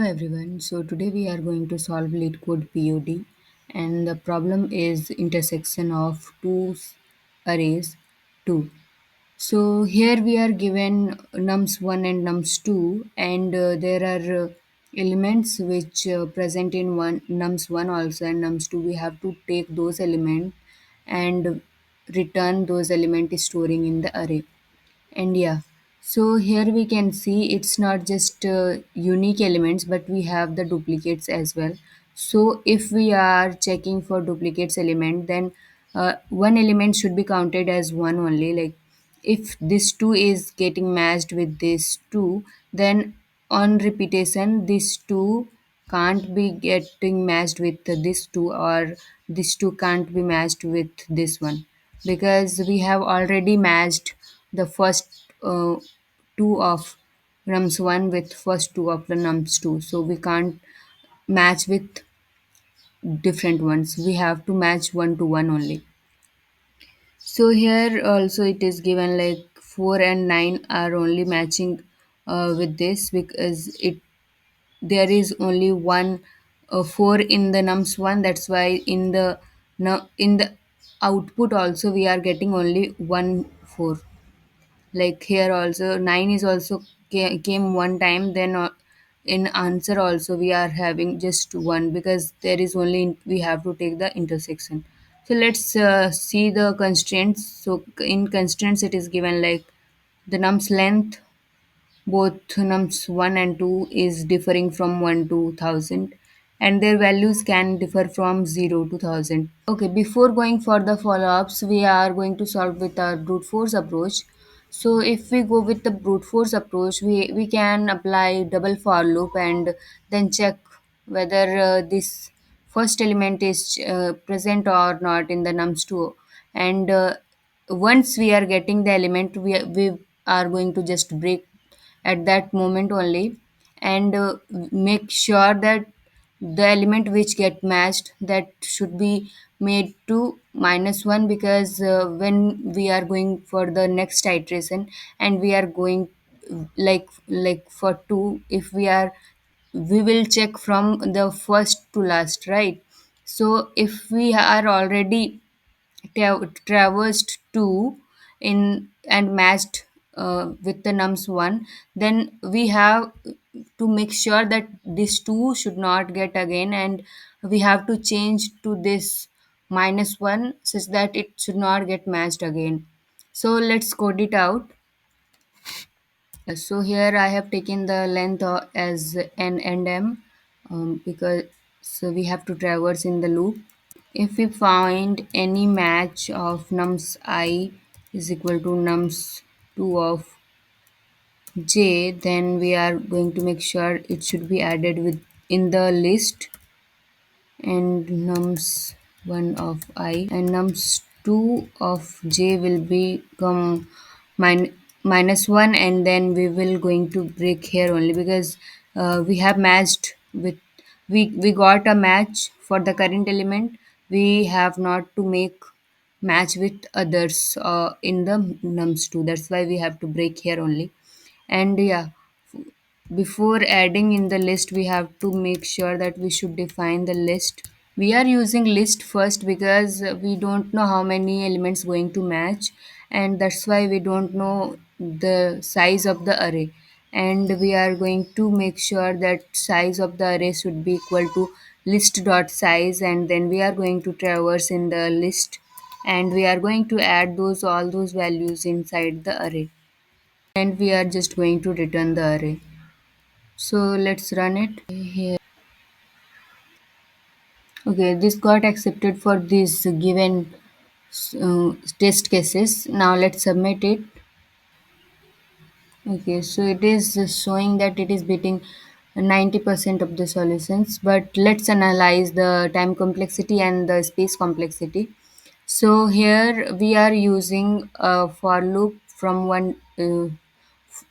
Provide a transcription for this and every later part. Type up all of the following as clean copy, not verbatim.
everyone. So today we are going to solve Leetcode POD, and the problem is intersection of arrays 2. So here we are given nums1 and nums2, and there are elements which present in one nums1 also and nums2. We have to take those elements and return those elements storing in the array. And yeah, so here we can see it's not just unique elements, but we have the duplicates as well. So if we are checking for duplicates element, then one element should be counted as one only. Like if this two is getting matched with this two, then on repetition, this two can't be getting matched with this two, or this two can't be matched with this one, because we have already matched the first two of nums 1 with first two of the nums 2, so we can't match with different ones. We have to match one to one only. So here also it is given like 4 and 9 are only matching with this, because it there is only one 4 in the nums 1. That's why in the output also we are getting only one 4. Like here also 9 is also came one time, then in answer also we are having just one, because there is only we have to take the intersection. So let's see the constraints. So in constraints it is given like the nums length, both nums 1 and 2 is differing from 1 to 1000, and their values can differ from 0 to 1000. Okay, before going for the follow-ups, we are going to solve with our brute force approach. So if we go with the brute force approach, we can apply double for loop and then check whether this first element is present or not in the nums2. And once we are getting the element, we are going to just break at that moment only, and make sure that the element which get matched, that should be made to -1, because when we are going for the next iteration and we are going like for 2, if we will check from the first to last, right? So if we are already traversed 2 in and matched with the nums 1, then we have to make sure that this 2 should not get again, and we have to change to this -1 such that it should not get matched again. So let's code it out. So here I have taken the length as n and m, because so we have to traverse in the loop. If we find any match of nums I is equal to nums 2 of j, then we are going to make sure it should be added with in the list, and nums 1 of I and nums 2 of j will become -1, and then we will going to break here only, because we have matched with we got a match for the current element. We have not to make match with others in the nums 2. That's why we have to break here only. And yeah, before adding in the list, we have to make sure that we should define the list. We are using list first because we don't know how many elements going to match, and that's why we don't know the size of the array. And we are going to make sure that size of the array should be equal to list dot size, and then we are going to traverse in the list, and we are going to add those all those values inside the array, and we are just going to return the array. So let's run it here. Okay, this got accepted for these given test cases. Now let's submit it. Okay, so it is showing that it is beating 90% of the solutions, but let's analyze the time complexity and the space complexity. So here we are using a for loop from one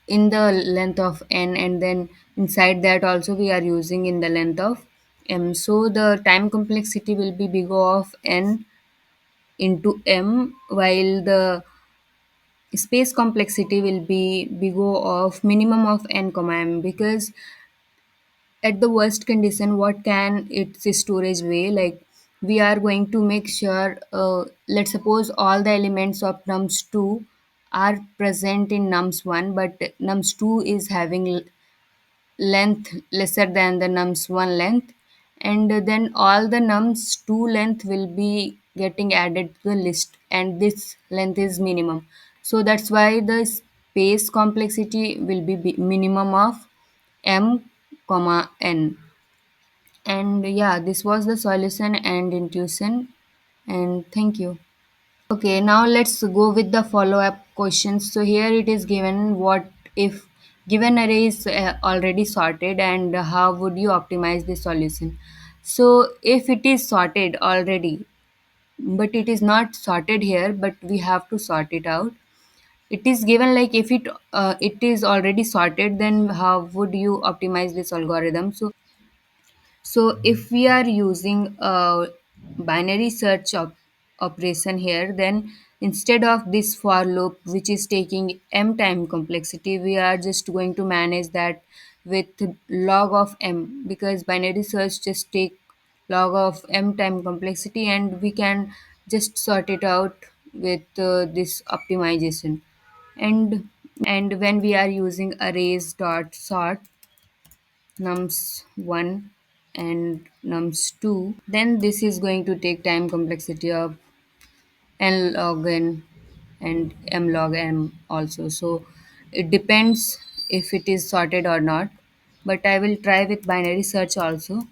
in the length of n, and then inside that also we are using in the length of m. So the time complexity will be big O of n into m, while the space complexity will be big O of minimum of n comma m, because at the worst condition, what can its storage weigh? Like we are going to make sure, let's suppose all the elements of nums 2 are present in nums 1, but nums 2 is having length lesser than the nums 1 length, and then all the nums 2 length will be getting added to the list, and this length is minimum. So that's why the space complexity will be minimum of m comma n. And yeah, this was the solution and intuition, and thank you. Okay, now let's go with the follow-up questions. So here it is given, what if given array is already sorted, and how would you optimize the solution? So if it is sorted already, but it is not sorted here, but we have to sort it out. It is given like if it is already sorted, then how would you optimize this algorithm? So if we are using a binary search operation here, then instead of this for loop, which is taking m time complexity, we are just going to manage that with log of m, because binary search just take log of m time complexity, and we can just sort it out with this optimization. And when we are using arrays dot sort nums 1 and nums 2, then this is going to take time complexity of n log n and m log m also. So it depends if it is sorted or not, but I will try with binary search also.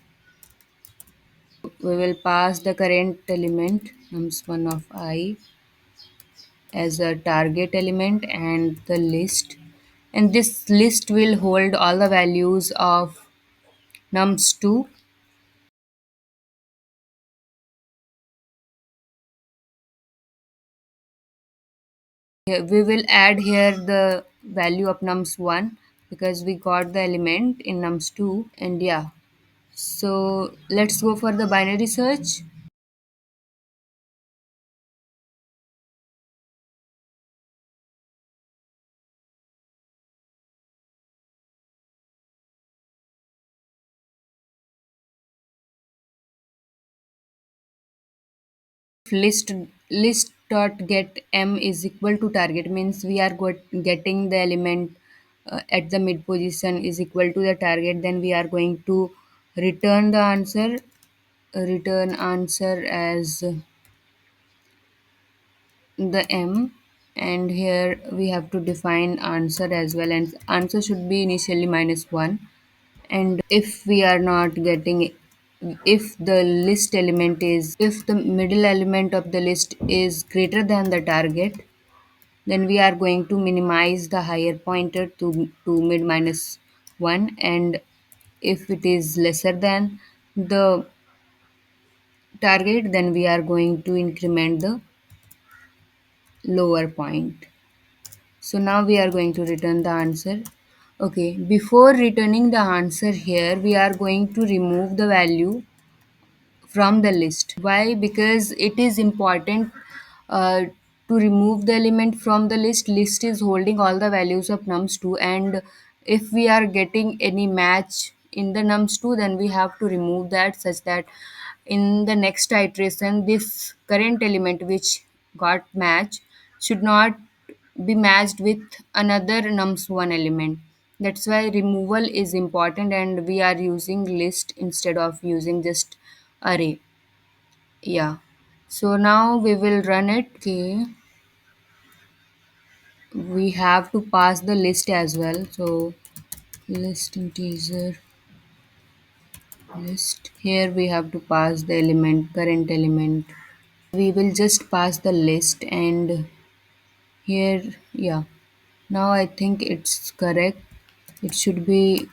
We will pass the current element nums 1 of I as a target element and the list, and this list will hold all the values of nums 2. We will add here the value of nums 1 because we got the element in nums 2, and yeah, so let's go for the binary search. List dot get m is equal to target, means we are getting the element at the mid position is equal to the target, then we are going to return the answer, as the m, and here we have to define answer as well, and answer should be initially -1. And if we are not getting, if the list element is, if the middle element of the list is greater than the target, then we are going to minimize the higher pointer to mid -1, and if it is lesser than the target, then we are going to increment the lower point. So now we are going to return the answer. Okay, before returning the answer here, we are going to remove the value from the list. Why? Because it is important to remove the element from the list. List is holding all the values of nums 2, and if we are getting any match in the nums 2, then we have to remove that, such that in the next iteration this current element which got match should not be matched with another nums 1 element. That's why removal is important, and we are using list instead of using just array. Yeah. So now we will run it. Okay. We have to pass the list as well. So list integer list. Here we have to pass the element, current element. We will just pass the list, and here, yeah. Now I think it's correct. It should be.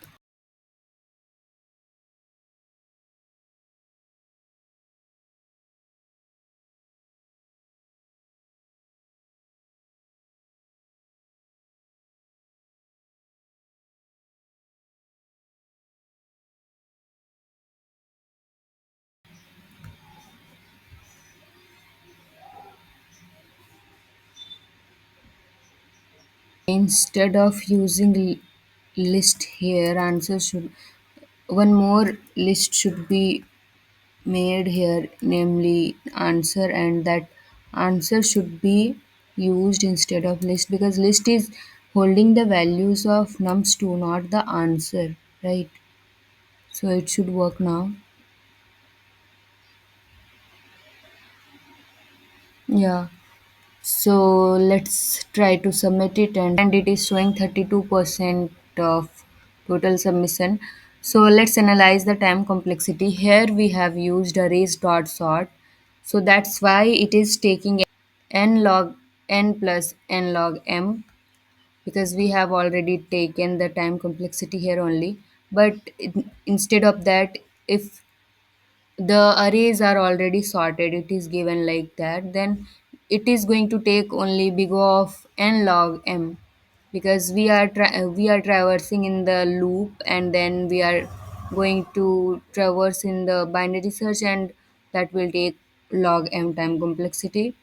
Instead of using list here, answer should. one more list should be made here, namely answer, and that answer should be used instead of list, because list is holding the values of nums2, not the answer, right? So it should work now. Yeah. So let's try to submit it, and it is showing 32% of total submission. So let's analyze the time complexity. Here we have used arrays dot sort. So that's why it is taking n log n plus n log m, because we have already taken the time complexity here only. But instead of that, if the arrays are already sorted, it is given like that, then it is going to take only big O of n log m, because we are traversing in the loop, and then we are going to traverse in the binary search, and that will take log m time complexity.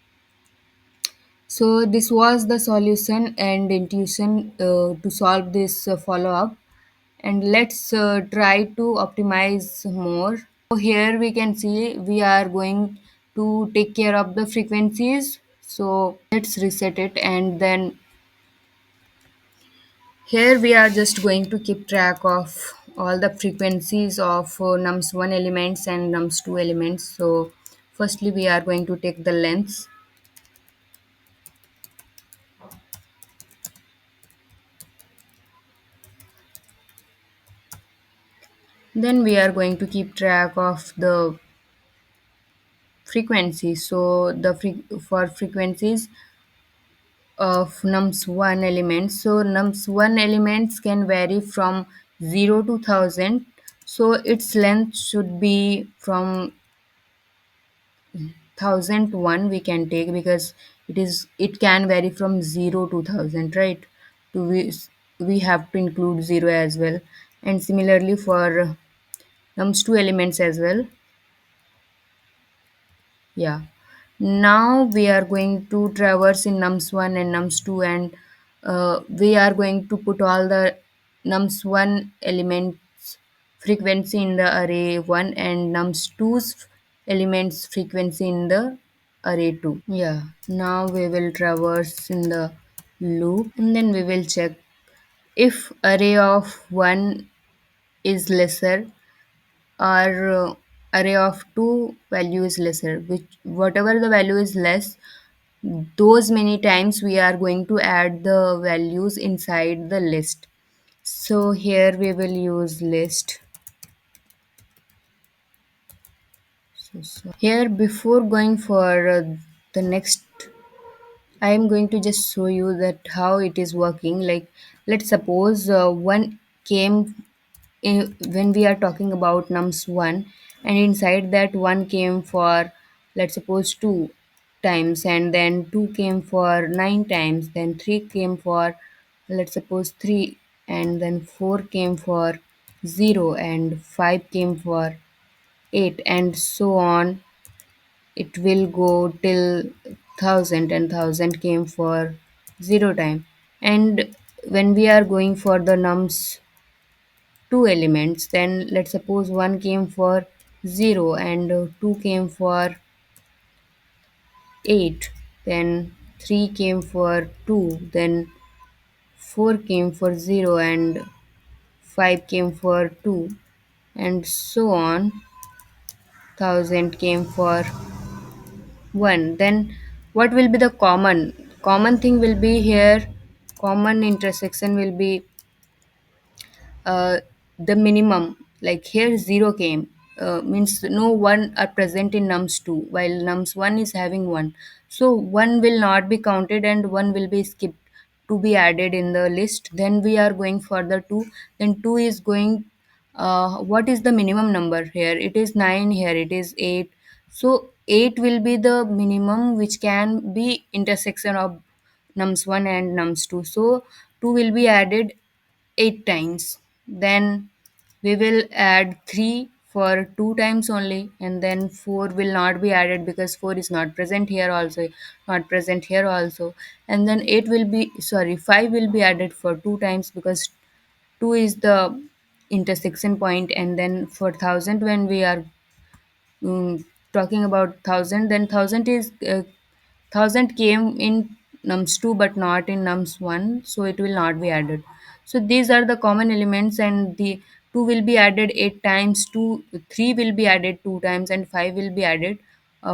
So this was the solution and intuition to solve this follow up, and let's try to optimize more. So here we can see we are going to take care of the frequencies. So let's reset it, and then here we are just going to keep track of all the frequencies of nums1 elements and nums2 elements. So firstly we are going to take the lengths. Then we are going to keep track of the frequencies. So for frequencies of nums1 elements. So nums1 elements can vary from 0 to 1000. So its length should be from 1001 we can take, because it can vary from 0 to 1000, right? To we have to include 0 as well. And similarly for nums2 elements as well. Yeah. Now we are going to traverse in nums1 and nums2, and we are going to put all the nums1 elements frequency in the array 1 and nums2's elements frequency in the array 2. Yeah. Now we will traverse in the loop, and then we will check if array of 1 is lesser, our array of two value is lesser, which whatever the value is less, those many times we are going to add the values inside the list. So here we will use list. So here, before going for the next, I am going to just show you that how it is working. Like, let's suppose one came when we are talking about nums1, and inside that one came for, let's suppose, 2 times, and then 2 came for 9 times, then 3 came for, let's suppose, 3, and then 4 came for 0, and 5 came for 8, and so on. It will go till 1000, and 1000 came for 0 time. And when we are going for the nums two elements, then let's suppose one came for 0, and 2 came for 8, then 3 came for 2, then 4 came for 0, and 5 came for 2, and so on. 1000 came for 1. Then what will be the common thing will be here, common intersection will be uh, the minimum. Like here 0 came, means no one are present in nums2, while nums1 is having 1, so 1 will not be counted and 1 will be skipped to be added in the list. Then we are going for the 2, then 2 is going, what is the minimum number here? It is 9, here it is 8, so 8 will be the minimum which can be intersection of nums1 and nums2, so 2 will be added 8 times. Then we will add 3 for 2 times only, and then 4 will not be added because 4 is not present here also, not present here also. And then 8 will be, sorry, 5 will be added for 2 times, because 2 is the intersection point, and then for 1000 when we are talking about 1000, then 1000 is 1000 came in nums 2 but not in nums 1, so it will not be added. So these are the common elements, and the 2 will be added 8 times, 2 3 will be added 2 times, and 5 will be added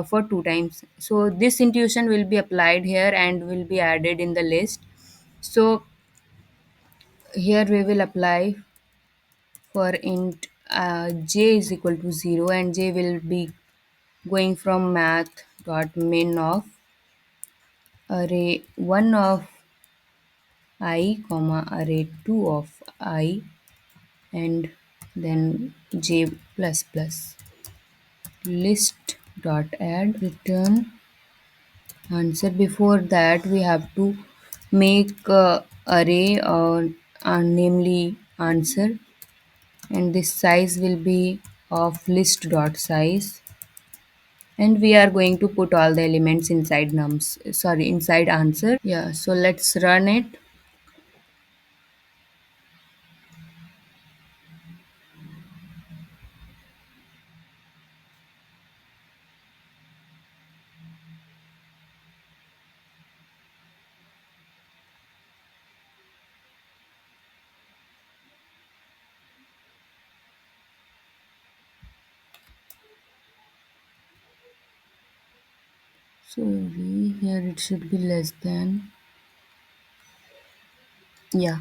for 2 times. So this intuition will be applied here and will be added in the list. So here we will apply for int j is equal to 0, and j will be going from math dot min of array 1 of I comma array 2 of I, and then j plus plus list dot add return answer. Before that we have to make array namely answer, and this size will be of list dot size, and we are going to put all the elements inside nums, sorry, inside answer. Yeah, so let's run it. Sorry, here it should be less than. Yeah,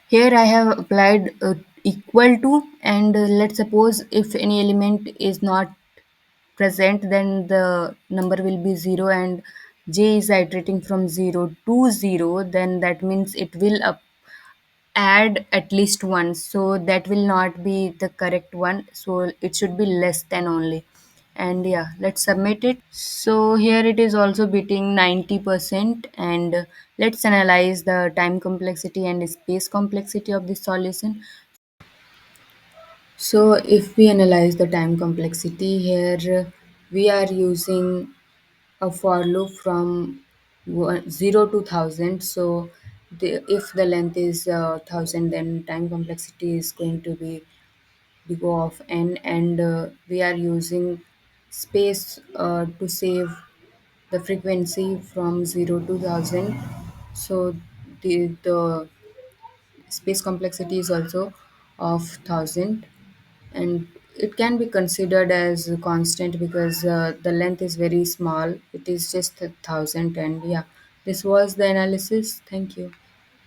here I have applied equal to, and let's suppose if any element is not present, then the number will be 0, and j is iterating from 0 to 0, then that means it will add at least once, so that will not be the correct one, so it should be less than only. And yeah, let's submit it. So here it is also beating 90%, and let's analyze the time complexity and space complexity of this solution. So if we analyze the time complexity here, we are using a for loop from 0 to 1000. So if the length is 1000, then time complexity is going to be big O of n, and we are using space to save the frequency from 0 to 1000. So the space complexity is also of 1000, and it can be considered as a constant because the length is very small, it is just 1000. And yeah, this was the analysis. Thank you.